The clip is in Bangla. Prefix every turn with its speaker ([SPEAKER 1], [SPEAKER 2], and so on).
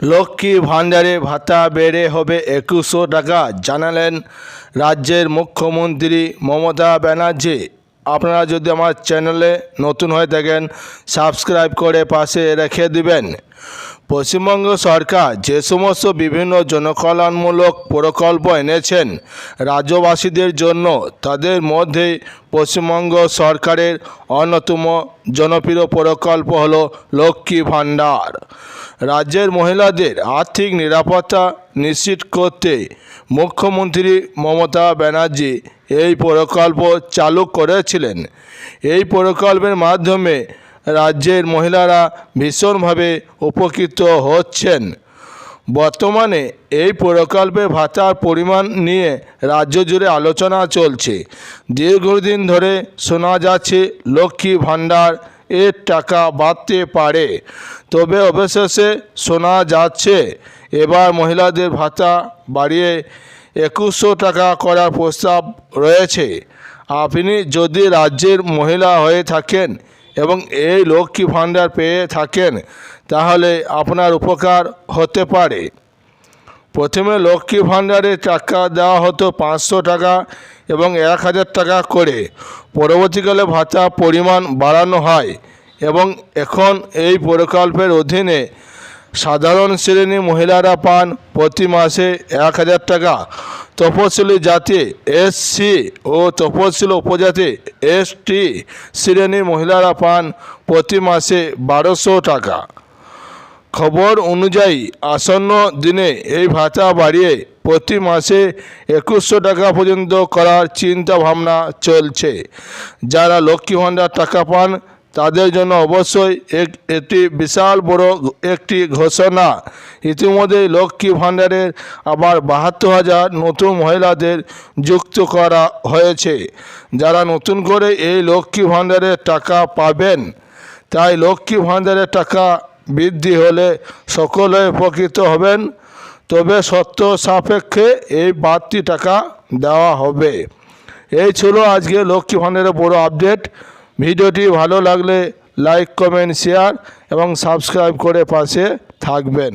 [SPEAKER 1] লক্ষ্মী ভাণ্ডারে ভাতা বেড়ে হবে 2100 টাকা জানালেন রাজ্যের মুখ্যমন্ত্রী মমতা ব্যানার্জি। আপনারা যদি আমার চ্যানেলে নতুন হয়ে থাকেন সাবস্ক্রাইব করে পাশে রেখে দিবেন। পশ্চিমবঙ্গ সরকার যে সমস্ত বিভিন্ন জনকল্যাণমূলক প্রকল্প এনেছেন রাজ্যবাসীদের জন্য, তাদের মধ্যে পশ্চিমবঙ্গ সরকারের অন্যতম জনপ্রিয় প্রকল্প হলো লক্ষ্মী ভাণ্ডার। রাজ্যের মহিলাদের আর্থিক নিরাপত্তা নিশ্চিত করতে মুখ্যমন্ত্রী মমতা ব্যানার্জি এই প্রকল্প চালু করেছিলেন। এই প্রকল্পের মাধ্যমে রাজ্যের মহিলারা ভীষণভাবে উপকৃত হচ্ছেন। বর্তমানে এই প্রকল্পের ভাতার পরিমাণ নিয়ে রাজ্য জুড়ে আলোচনা চলছে। দীর্ঘদিন ধরে শোনা যাচ্ছে লক্ষ্মী ভাণ্ডার এর টাকা বাড়তে পারে, তবে অবশেষে শোনা যাচ্ছে এবার মহিলাদের ভাতা বাড়িয়ে 2100 টাকা করার প্রস্তাব রয়েছে। আপনি যদি রাজ্যের মহিলা হয়ে থাকেন এবং এই লক্ষ্মী ভাণ্ডার পেয়ে থাকেন তাহলে আপনার উপকার হতে পারে। প্রথমে লক্ষ্মী ভাণ্ডারে টাকা দেওয়া হতো 500 টাকা এবং 1000 টাকা করে। পরবর্তীকালে ভাতা পরিমাণ বাড়ানো হয় এবং এখন এই প্রকল্পের অধীনে সাধারণ শ্রেণী মহিলারা পান প্রতি মাসে 1000 টাকা। তপশিলি জাতি এসসি ও তপশিলি উপজাতি এসটি শ্রেণীর মহিলারা পান প্রতি মাসে 1200 টাকা। খবর অনুযায়ী আসন্ন দিনে এই ভাতা বাড়িয়ে প্রতি মাসে 2100 টাকা পর্যন্ত করার চিন্তা ভাবনা চলছে। যারা লক্ষ্মী ভাণ্ডার টাকা পান তাদের জন্য অবশ্যই এটি বিশাল বড় একটি ঘোষণা। ইতিমধ্যে লক্ষ্মী ভাণ্ডারের আবার 72,000 নতুন মহিলাদের যুক্ত করা হয়েছে, যারা নতুন করে এই লক্ষ্মী ভাণ্ডারের টাকা পাবেন। তাই লক্ষ্মী ভাণ্ডারের টাকা বৃদ্ধি হলে সকলে উপকৃত হবেন, তবে শর্ত সাপেক্ষে এই বাড়তি টাকা দেওয়া হবে। এই ছিল আজকে লক্ষ্মী ভাণ্ডারের বড় আপডেট। ভিডিওটি ভালো লাগলে লাইক, কমেন্ট, শেয়ার এবং সাবস্ক্রাইব করে পাশে থাকবেন।